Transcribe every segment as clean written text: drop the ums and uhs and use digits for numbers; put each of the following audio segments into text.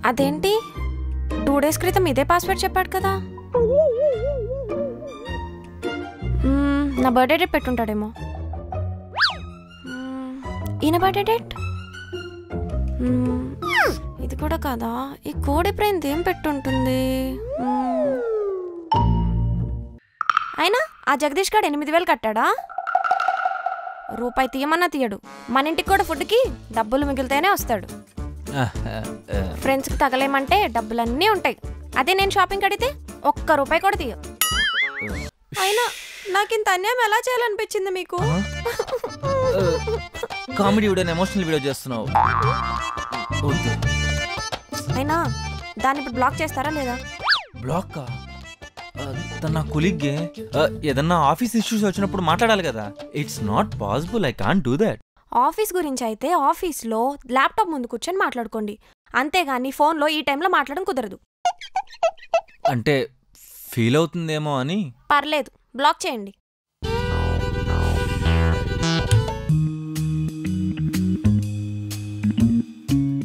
అదేంటి 2 days క్రితం ఇదే పాస్వర్డ్ చెప్పాడు కదా. నా బర్త్డే డేట్ పెట్టుంటాడేమో. ఈయన బర్త్డే డేట్ ఇది కూడా కదా. ఈ కోడ్ ఎప్పుడైంది ఏం పెట్టుంటుంది. అయినా ఆ జగదీష్ గారు 8,000 కట్టాడా? రూపాయి తీయమన్నా తీయడు. మన ఇంటికి కూడా ఫుడ్కి డబ్బులు మిగిలితేనే వస్తాడు. ఫ్రెండ్స్కి తగలేమంటే డబ్బులన్నీ ఉంటాయి. అదే నేను షాపింగ్ అడిగితే ₹1 కూడా తీయ. అయినా నాకు ఇంత అన్యాయం ఎలా చేయాలనిపించింది మీకు? కామెడీ వీడియో ఎమోషనల్ వీడియో చేస్తున్నావు. అయినా దాన్ని ఇప్పుడు బ్లాక్ చేస్తారా లేదా? బ్లాక్ తన నా కొలీగ్గే ఏదన్నా ఆఫీస్ ఇష్యూస్ వచ్చినప్పుడు మాట్లాడాలి కదా. It's not possible. I can't do that. Office గురించి అయితే ఆఫీస్లో ల్యాప్టాప్ ముందు కూర్చొని మాట్లాడుకోండి, అంతేగాని ఫోన్లో ఈ టైంలో మాట్లాడడం కుదరదు. అంటే ఫీల్ అవుతుందేమో అని. పర్లేదు, బ్లాక్ చేయండి.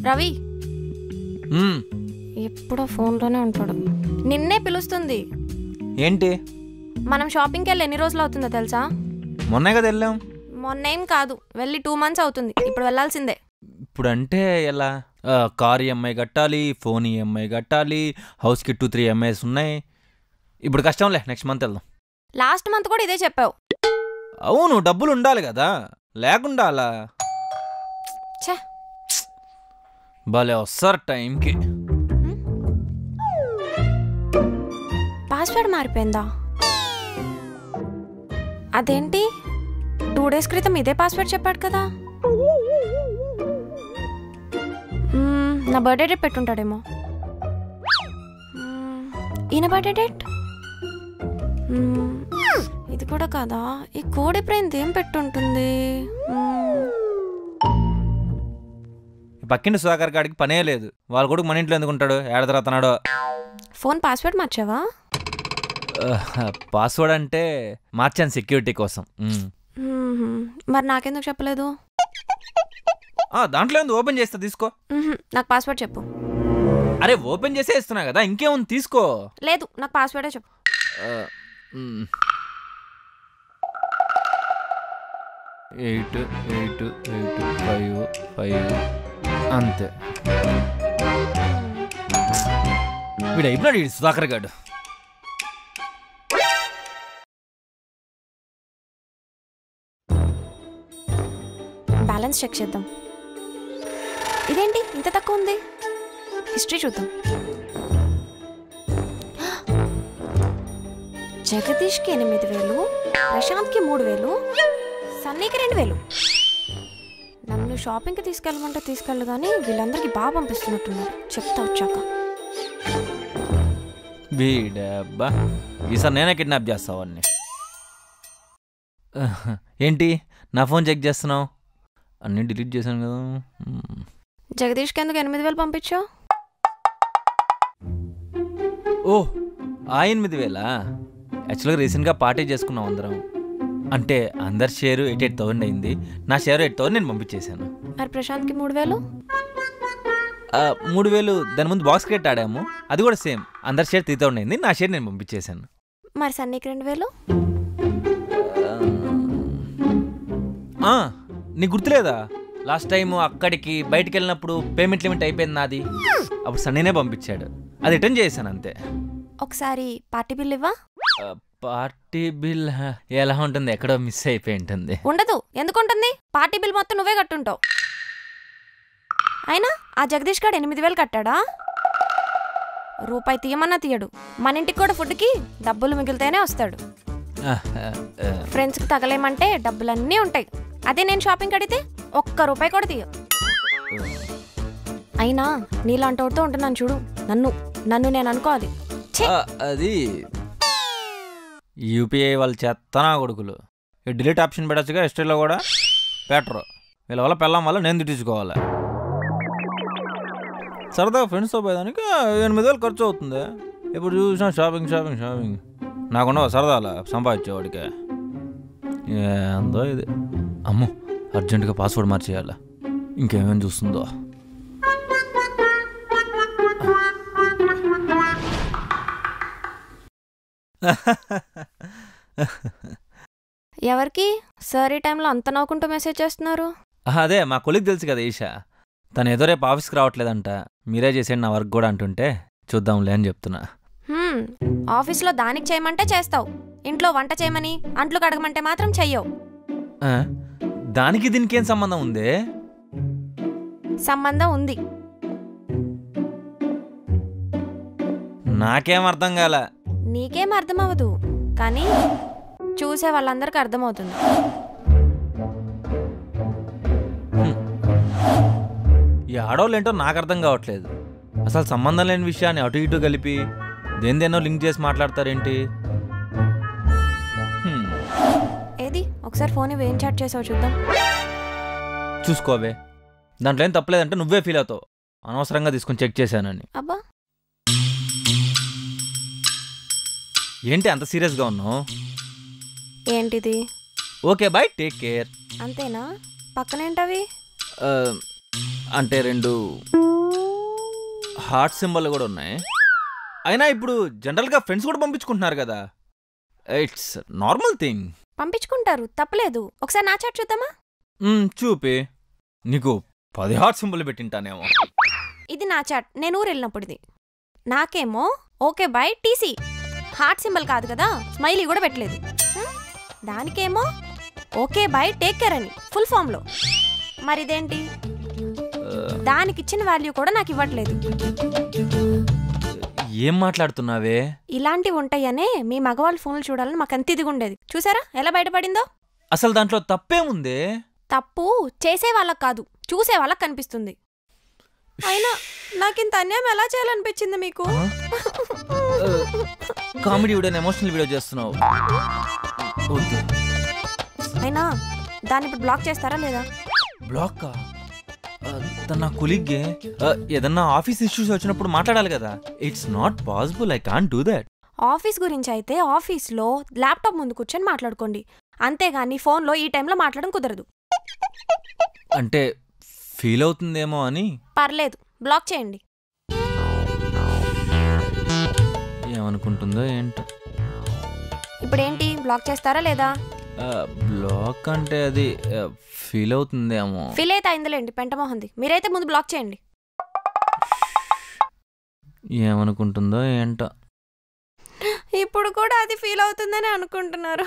రవి ఎప్పుడో ఫోన్లోనే ఉంటాడు. నిన్నే పిలుస్తుంది. ఏంటి? మనం షాపింగ్కి వెళ్ళి ఎన్ని రోజులు అవుతుందో తెలుసా? మొన్నే కదా వెళ్ళాం. మొన్నేం కాదు, వెళ్ళి 2 months అవుతుంది. ఇప్పుడు వెళ్ళాల్సిందే. ఇప్పుడు అంటే ఎలా? కార్ ఈఎంఐ కట్టాలి, ఫోన్ ఈఎంఐ కట్టాలి, హౌస్కి 2-3 EMIs ఉన్నాయి. ఇప్పుడు కష్టంలే, నెక్స్ట్ మంత్ వెళ్దాం. లాస్ట్ మంత్ కూడా ఇదే చెప్పావు. అవును, డబ్బులు ఉండాలి కదా, లేకుండా అలా భలే వస్తారు టైంకి. పాస్వర్డ్ మారిపోయిందా? అదేంటి 2 days క్రితం ఇదే పాస్వర్డ్ చెప్పాడు కదా. నా బర్త్డే డేట్ పెట్టుంటాడేమో. ఈయన బర్త్డే డేట్ ఇది కూడా కదా. ఈ కోడ్ ఎప్పుడైంది ఏం పెట్టుంటుంది. పక్కింటి సుధాకర్ గాడికి పనే లేదు. వాళ్ళ కొడుకు మన ఇంట్లో ఎందుకుంటాడు? ఏడతరాతనాడో. ఫోన్ పాస్వర్డ్ మార్చావా? పాస్వర్డ్ అంటే మార్చాను సెక్యూరిటీ కోసం. మరి నాకెందుకు చెప్పలేదు? దాంట్లో ఎందుకు ఓపెన్ చేస్తా, తీసుకో. నాకు పాస్వర్డ్ చెప్పు. అరే ఓపెన్ చేసే ఇస్తున్నా కదా, ఇంకేముంది తీసుకో. లేదు, నాకు పాస్వర్డే చెప్పు. 8885 అంతే. వీడు అయిపోయినాడు వీడు సుధాకర్ గాడు. బ్యాలెన్స్ చెక్ చేద్దాం. ఇదేంటి ఇంత తక్కువ ఉంది? హిస్టరీ చూద్దాం. జగదీష్కి 8,000, ప్రశాంత్కి 3,000, సన్నీకి 2,000. నన్ను షాపింగ్కి తీసుకెళ్ళమంటే తీసుకెళ్ళు, కానీ వీళ్ళందరికీ బాగా పంపిస్తున్నట్టున్నారు. చెప్తా వచ్చాక. వీడబ్బా, ఈసారి నేనే కిడ్నాప్ చేస్తావు అన్ని. ఏంటి నా ఫోన్ చెక్ చేస్తున్నావు? అన్నీ డిలీట్ చేశాను కదా. జగదీష్కి ఎందుకు 8,000 పంపించావు? ఓ, ఆ 8,000 యాక్చువల్గా రీసెంట్గా పార్టీ చేసుకున్నాం అందరం. అంటే అందరి షేరు 88,000 అయింది. నా షేరు 8,000 నేను పంపించేశాను. మరి ప్రశాంత్కి 3,000? 3,000 దాని ముందు బాక్స్ క్రికెట్ ఆడాము, అది కూడా సేమ్. అందరి షేర్ 3,000 అయింది, నా షేర్ నేను పంపించేశాను. మరి సన్నీకి 2,000? నీకు గుర్తులేదా? లాస్ట్ టైం అక్కడికి బయటికి వెళ్ళినప్పుడు పేమెంట్ లిమిట్ అయిపోయింది నాది. అప్పుడు సన్నీనే పంపించాడు, అది రిటర్న్ చేశాను అంతే. ఒకసారి పార్టీ బిల్ ఇవ్వా? పార్టీ బిల్ ఎలా ఉంటుంది? ఎక్కడో మిస్ అయిపోయి ఉంటుంది. ఉండదు. ఎందుకు ఉంటుంది? పార్టీ బిల్ మొత్తం నువ్వే కట్టుంటావు. అయినా ఆ జగదీష్ గారు 8,000 కట్టాడా? రూపాయి తీయమన్నా తీయడు. మన ఇంటికి కూడా ఫుడ్కి డబ్బులు మిగిలితేనే వస్తాడు. ఫ్రెండ్స్కి తగలేమంటే డబ్బులన్నీ ఉంటాయి. అదే నేను షాపింగ్ అడిగితే ₹1 కూడా తీయ. అయినా నీలాంటితో ఉంటున్నాను చూడు. నన్ను నేను అనుకోవాలి. అది యూపీఐ వాళ్ళు చెత్తనా కొడుకులు. డిలీట్ ఆప్షన్ పెట్టచ్చుగా, హిస్టరీలో కూడా పెట్టరు. వీళ్ళ వల్ల పెళ్ళం వల్ల నేను తిట్టించుకోవాలి. సరదాగా ఫ్రెండ్స్తో పోయేదానికి 8,000 ఖర్చు అవుతుంది. ఇప్పుడు చూసినా షాపింగ్ షాపింగ్ షాపింగ్. నాకుండా సరదాలా సంపాదించేవాడికి ఏందో ఇది. అమ్మో, అర్జెంటుగా పాస్వర్డ్ మార్చేయాలా. ఇంకేమేమి చూస్తుందో. ఎవరికి సార్ ఈ టైంలో అంత నవ్వుకుంటూ మెసేజ్ చేస్తున్నారు? అదే మా కొలిక్ తెలుసు కదా ఈషా, తను ఏదో రేపు ఆఫీస్కి రావట్లేదంట, మీరే చేసేయండి నా వర్క్ కూడా అంటుంటే చూద్దాంలే అని చెప్తున్నా. ఆఫీస్లో దానికి చేయమంటే చేస్తావు, ఇంట్లో వంట చేయమని అంట్లు కడగమంటే మాత్రం చెయ్యవు. దానికి దీనికి ఏం సంబంధం ఉంది? సంబంధం ఉంది. నాకేం అర్థం కాల. నీకేం అర్థమవ్వదు, కానీ చూసే వాళ్ళందరికీ అర్థమవుతుంది. ఈ ఆడవాళ్ళేంటో నాకు అర్థం కావట్లేదు. అసలు సంబంధం లేని విషయాన్ని అటు ఇటు కలిపి దేనిదేనో లింక్ చేసి మాట్లాడతారేంటి? ఏది ఒకసారి ఫోన్ ఏం చాట్ చేసావు చూద్దాం. చూసుకోవే, దాంట్లో ఏం తప్పలేదంటే నువ్వే ఫీల్ అవుతావు అనవసరంగా తీసుకొని చెక్ చేశానని. అబ్బా, ఏంటి అంత సీరియస్గా ఉన్నావు? ఏంటిది? Okay bye, take care. అంతేనా? పక్కనేంటవి? అంటే 2 హార్ట్ సింబల్ కూడా ఉన్నాయి. అయినా ఇప్పుడు జనరల్గా ఫ్రెండ్స్ కూడా పంపించుకుంటున్నారు కదా, ఇట్స్ నార్మల్ థింగ్. పంపించుకుంటారు, తప్పలేదు. ఒకసారి నా చాట్ చూద్దామా? చూపి. నీకు 10 హార్ట్ సింబల్ పెట్టింటానేమో. ఇది నా చాట్, నేను ఊరు వెళ్ళినప్పుడుది. నాకేమో okay bye TC, heart symbol కాదు కదా, స్మైలీ కూడా పెట్టలేదు. దానికేమో ఓకే బాయ్ టేక్ కేర్ అని ఫుల్ ఫామ్లో. మరిదేంటి? దానికిచ్చిన వాల్యూ కూడా నాకు ఇవ్వట్లేదు. ఏం మాట్లాడుతున్నావే? ఇలాంటివి ఉంటాయనే మీ మగవాళ్ళ ఫోన్లు చూడాలని మాకు అంత ఇదిగా ఉండేది. చూసారా ఎలా బయటపడిందో? అసలు దాంట్లో తప్పేముంది? తప్పు చేసే వాళ్ళకి కాదు, చూసే వాళ్ళకి కనిపిస్తుంది. అయినా నాకింత అన్యాయం ఎలా చేయాలనిపించింది మీకు? కామెడీ వీడియో, ఎమోషనల్ వీడియో చేస్తున్నావు. అయినా దాన్ని ఇప్పుడు బ్లాక్ చేస్తారా లేదా? బ్లాక్? తన నా కొలీగే. ఏదన్నా ఆఫీస్ ఇష్యూస్ వచ్చినప్పుడు మాట్లాడాలి కదా. It's not possible, I can't do that. Office గురించి అయితే ఆఫీస్లో ల్యాప్టాప్ ముందు కూర్చొని మాట్లాడుకోండి, అంతేగాని ఫోన్లో ఈ టైంలో మాట్లాడడం కుదరదు. అంటే ఫీల్ అవుతుందేమో అని. పర్లేదు, బ్లాక్ చేయండి. ఏమనుకుంటుందో ఏంటో. ఇప్పుడేంటి, బ్లాక్ చేస్తారా లేదా? బ్లాక్ అంటే అది ఫీల్ అవుతుందేమో. ఫీల్ అయితే అయిందిలేండి, పెంటమోహంది. మీరైతే ముందు బ్లాక్ చేయండి. ఏమనుకుంటుందో ఏంటో. ఇప్పుడు కూడా అది ఫీల్ అవుతుందని అనుకుంటున్నారు.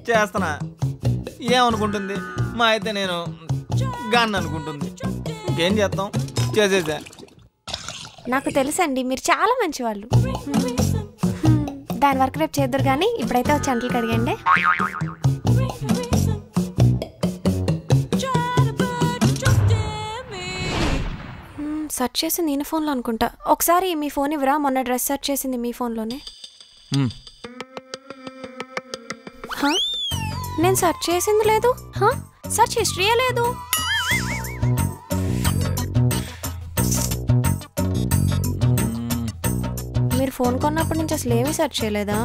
చేస్తున్నా, ఏమనుకుంటుంది? మా అయితే నేను గాన్ని అనుకుంటుంది. ఇంకేం చేస్తాం, చేసేసా. నాకు తెలుసండి, మీరు చాలా మంచివాళ్ళు. దాని వరకు రేపు చేద్దరు కానీ ఇప్పుడైతే వచ్చి అంటలు కడిగండి. సెర్చ్ చేసింది నేను ఫోన్లో అనుకుంటా. ఒకసారి మీ ఫోన్ ఇవ్వరా, మొన్న డ్రెస్ సెర్చ్ చేసింది మీ ఫోన్లోనే. నేను సెర్చ్ చేసింది లేదు, సెర్చ్ హిస్టరీయే లేదు. మీరు ఫోన్ కొన్నప్పటి నుంచి అసలు ఏమీ సెర్చ్ చేయలేదా?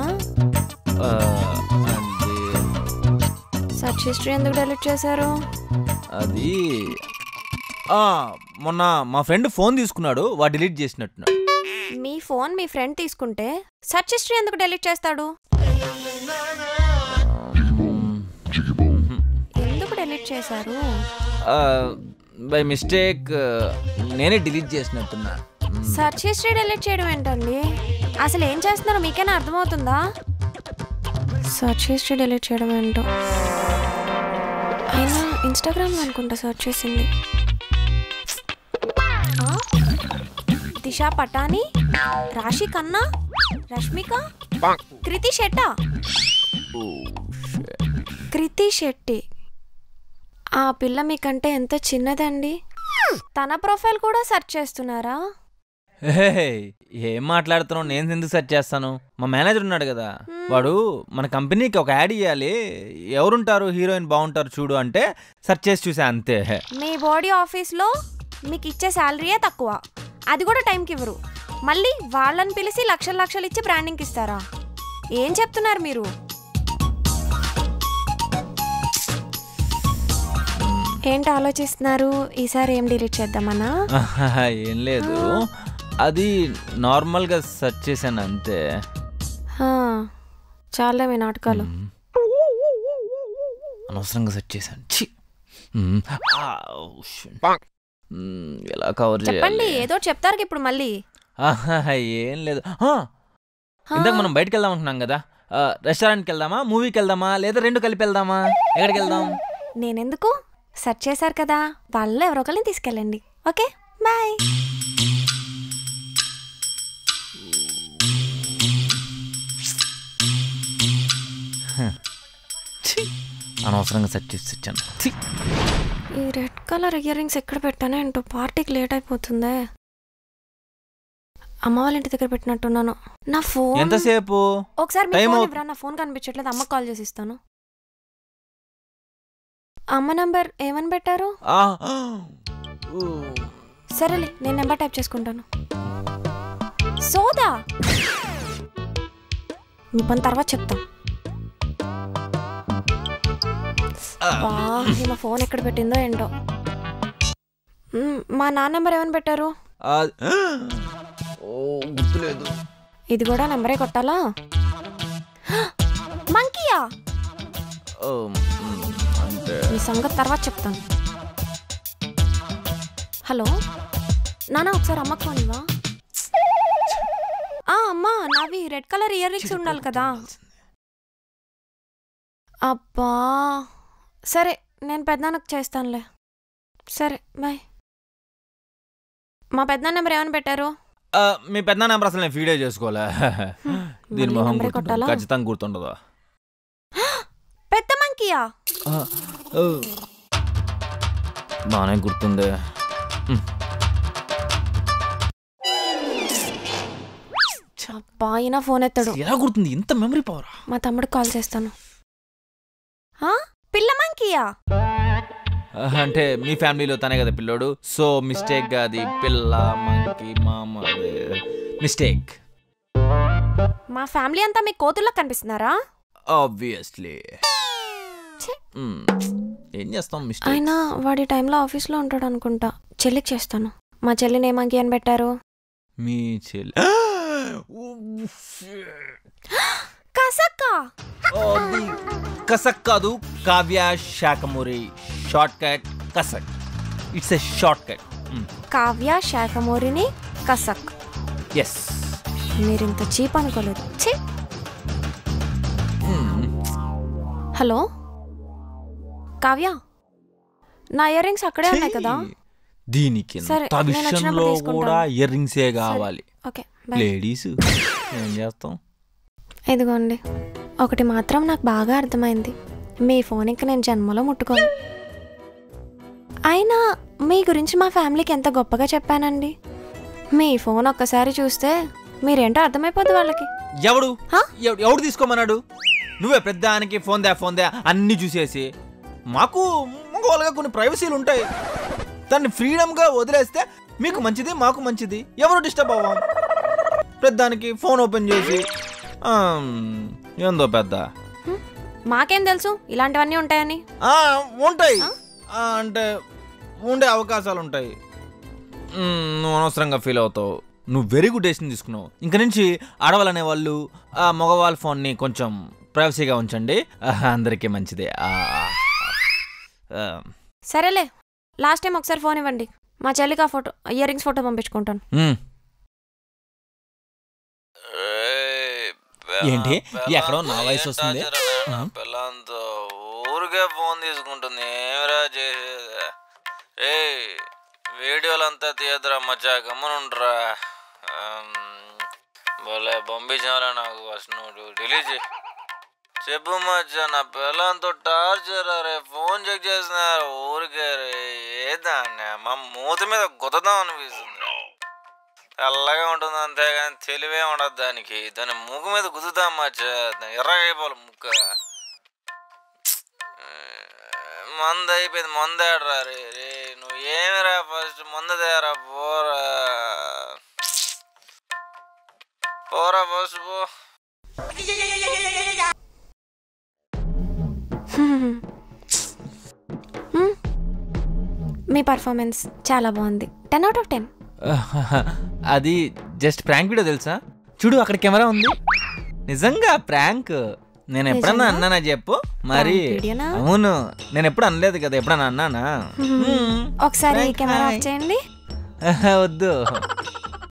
సెర్చ్ హిస్టరీ ఎందుకు డెలీట్ చేశారు? అది మొన్న మా ఫ్రెండ్ ఫోన్ తీసుకున్నాడు, వాడు డిలీట్ చేసినట్టున్నాడు. మీ ఫోన్ మీ ఫ్రెండ్ తీసుకుంటే సెర్చ్ హిస్టరీ ఎందుకు డెలీట్ చేస్తాడు? ఎందుకు డెలీట్ చేశారు? బై మిస్టేక్ నేనే డిలీట్ చేసినట్టున్నా. సెర్చ్ హిస్టరీ డెలీట్ చేయడం ఏంటండి? అసలు ఏం చేస్తున్నారో మీకైనా అర్థమవుతుందా? సెర్చ్ హిస్టరీ డెలీట్ చేయడం ఏంటో. అయినా ఇన్స్టాగ్రామ్ అనుకుంటా సెర్చ్ చేసింది. దిశా పటాని, రాశి ఖన్నా, రష్మిక, కృతి శెట్టా. కృతి శెట్టి. ఆ పిల్ల మీకంటే ఎంత చిన్నదండి. తన ప్రొఫైల్ కూడా సెర్చ్ చేస్తున్నారా? ఏం మాట్లాడుతున్నావు? నేను ఎందుకు సెర్చ్ చేస్తాను? మా మేనేజర్ ఉన్నాడు కదా, వాడు మన కంపెనీకి ఒక యాడ్ ఇవ్వాలి, ఎవరుంటారు హీరోయిన్ బాగుంటారు చూడు అంటే సెర్చ్ చేసి చూసా అంతే. మీ బాడీ ఆఫీస్లో మీకు ఇచ్చే శాలరీయే తక్కువ, అది కూడా టైంకి ఇవ్వరు. మళ్ళీ వాళ్ళని పిలిచి లక్షలు లక్షలు ఇచ్చి బ్రాండింగ్కి ఇస్తారా? ఏం చెప్తున్నారు మీరు? ఏంటి ఆలోచిస్తున్నారు? ఈసారి ఏం డిలీట్ చేద్దామన్నా? ఏం లేదు, అది నార్మల్గా సెర్చ్ చేశాను అంతే. చాలే మీ నాటకాలు. అనవసరంగా సెర్చ్ చేశాను. ఎలా కవర్ చెప్పండి, ఏదో చెప్తారు ఇప్పుడు మళ్ళీ. ఏం లేదు. ఇందాక మనం బయటకు వెళ్దాం అనుకున్నాం కదా, రెస్టారెంట్కి వెళ్దామా, మూవీకి వెళ్దామా, లేదా రెండు కలిపి వెళ్దామా? ఎక్కడికి వెళ్దాం? నేనెందుకు, సెర్చ్ చేశారు కదా, వాళ్ళలో ఎవరో ఒకరిని తీసుకెళ్ళండి. Okay bye. అనవసరంగా సెర్చ్ చేసి వచ్చాను. ఈ రెడ్ కలర్ ఇయర్ రింగ్స్ ఎక్కడ పెట్టానే ఏంటో, పార్టీకి లేట్ అయిపోతుందే. అమ్మ వాళ్ళ ఇంటి దగ్గర పెట్టినట్టున్నాను. నా ఫోన్ ఎంతసేపు? ఒకసారి నా ఫోన్ కనిపించట్లేదు, అమ్మకి కాల్ చేసి ఇస్తాను. అమ్మ నంబర్ ఏమని పెట్టారు? సరేలే, నేను నెంబర్ టైప్ చేసుకుంటాను. సోదా, మీ పని తర్వాత చెప్తా. మా ఫోన్ ఎక్కడ పెట్టిందో ఏంటో. మా నాన్న నెంబర్ ఏమని పెట్టారు? గుర్తులేదు. ఇది కూడా నెంబరే కొట్టాలా? మంకీయా? ఈ సంగతి తర్వాత చెప్తాను. హలో నాన్న, ఒకసారి అమ్మకు ఫోన్ ఇవ్వా. అమ్మా, నావి రెడ్ కలర్ ఇయర్ రింగ్స్ ఉండాలి కదా. అబ్బా సరే, నేను పెద్దనాన్నకు చేస్తానులే. సరే బాయ్. మా పెద్దనాన్న నెంబర్ ఏమని పెట్టారు? మీ పెద్ద నెంబర్ అసలు నేను ఫీడే చేసుకోలే. దీని మొహం ఖచ్చితంగా గుర్తుండదు. పెద్ద మంకీయా? బాగానే గుర్తుంది. బాయినా ఫోన్ ఎత్తాడు. ఎలా గుర్తుంది? ఇంత మెమరీ పవర్. మా తమ్ముడు కాల్ చేస్తాను. పిల్ల మంకీయా అంటే మీ ఫ్యామిలీలో తనే కదా పిల్లోడు, సో మిస్టేక్ గా అది పిల్ల మంకీ మామ మిస్టేక్. మా ఫ్యామిలీ అంతా మీ కోతుల్లా కనిపిస్తున్నారా? ఆబ్వియస్లీ. ఏం చేస్తాం, మిస్టేక్. అయినా వాడి టైంలో ఆఫీస్లో ఉంటాడు అనుకుంటా. చెల్లికి చేస్తాను. మా చెల్లిని ఏ మంకీ అని పెట్టారు? మీ చెల్లి కసక్కా? కసక్ కాదు, Kavya Shakhamuri. Short cut Kasak. It's a short cut. Kavya శాఖమూరిని కసక్. ఎస్. మీరింత చీప్ అనుకోలేదు. హలో కావ్య, నా ఇయర్ రింగ్స్ అక్కడే ఉన్నాయి కదా. దీనికి విషయంలో కూడా ఇయర్ రింగ్సే కావాలి. లేడీస్ ఏం చేస్తాం. ఇదిగోండి, ఒకటి మాత్రం నాకు బాగా అర్థమైంది, మీ ఫోన్ ఇంక నేను జన్మలో ముట్టుకోను. అయినా మీ గురించి మా ఫ్యామిలీకి ఎంత గొప్పగా చెప్పానండి. మీ ఫోన్ ఒక్కసారి చూస్తే మీరేంటో అర్థమైపోద్ది వాళ్ళకి. ఎవడు తీసుకోమన్నాడు? నువ్వే పెద్దానికి ఫోన్ దే అన్ని చూసేసి. మాకు మగవాళ్ళగా కొన్ని ప్రైవసీలు ఉంటాయి, దాన్ని ఫ్రీడమ్గా వదిలేస్తే మీకు మంచిది, మాకు మంచిది. ఎవరు డిస్టర్బ్ అవ్వం. పెద్దానికి ఫోన్ ఓపెన్ చేసి ఏందో పెద్ద. మాకేం తెలుసు ఇలాంటివన్నీ ఉంటాయని. ఉంటాయి అంటే ఉండే అవకాశాలు ఉంటాయి. నువ్వు అనవసరంగా ఫీల్ అవుతావు. నువ్వు వెరీ గుడ్ డెసిషన్ తీసుకున్నావు. ఇంక నుంచి ఆడవాళ్ళనే వాళ్ళు మగవాళ్ళ ఫోన్ని కొంచెం ప్రైవసీగా ఉంచండి, అందరికీ మంచిదే. సరేలే, లాస్ట్ టైం ఒకసారి ఫోన్ ఇవ్వండి, మా చెల్లికి ఆ ఫోటో ఇయర్ రింగ్స్ ఫోటో పంపించుకుంటాను. ఏంటి ఎక్కడో నా వయసు వస్తుంది? పిల్లంతో ఊరికే ఫోన్ తీసుకుంటుంది. ఏమిరా చేసేది? వీడియోలంతా తీయద్దురా మచ్చా, గమ్మునుండ్రా. భలే పంపించారా నాకు. ఫస్ట్ నువ్వు డిలీట్ చేయి. చెప్పు మచ్చా, నా పిల్లంతో టార్చర్ రే. ఫోన్ చెక్ చేస్తున్నారు ఊరికే రే. ఏదాన్ని మా మూతి మీద గుద్దదాం అనిపిస్తుంది. తెల్లగా ఉంటుంది అంతేగాని తెలివే ఉండదు దానికి. దాని ముగ్గు మీద గుద్దుతాం మచ్చా, ఎర్రగా అయిపోవాలి ముక్క. మందు అయిపోయింది, మందాడరా రే. నువ్వు ఏమిరా ఫస్ట్ మందుదేరా. పోరా ఫస్ట్ పో. మీ పర్ఫార్మెన్స్ చాలా బాగుంది. 10 out of 10. అది జస్ట్ ప్రాంక్ వీడియో తెలుసా? చూడు అక్కడ కెమెరా ఉంది. నిజంగా ప్రాంక్. నేను ఎప్పుడన్నా నిజంగా? అన్నానా చెప్పు మరి? Prank videoనా? అవును, నేను ఎప్పుడు అనలేదు కదా. ఎప్పుడన్నా అన్నానా? ఒకసారి Prank, కెమెరా hi. ఆఫ్ చేయండి. వద్దు.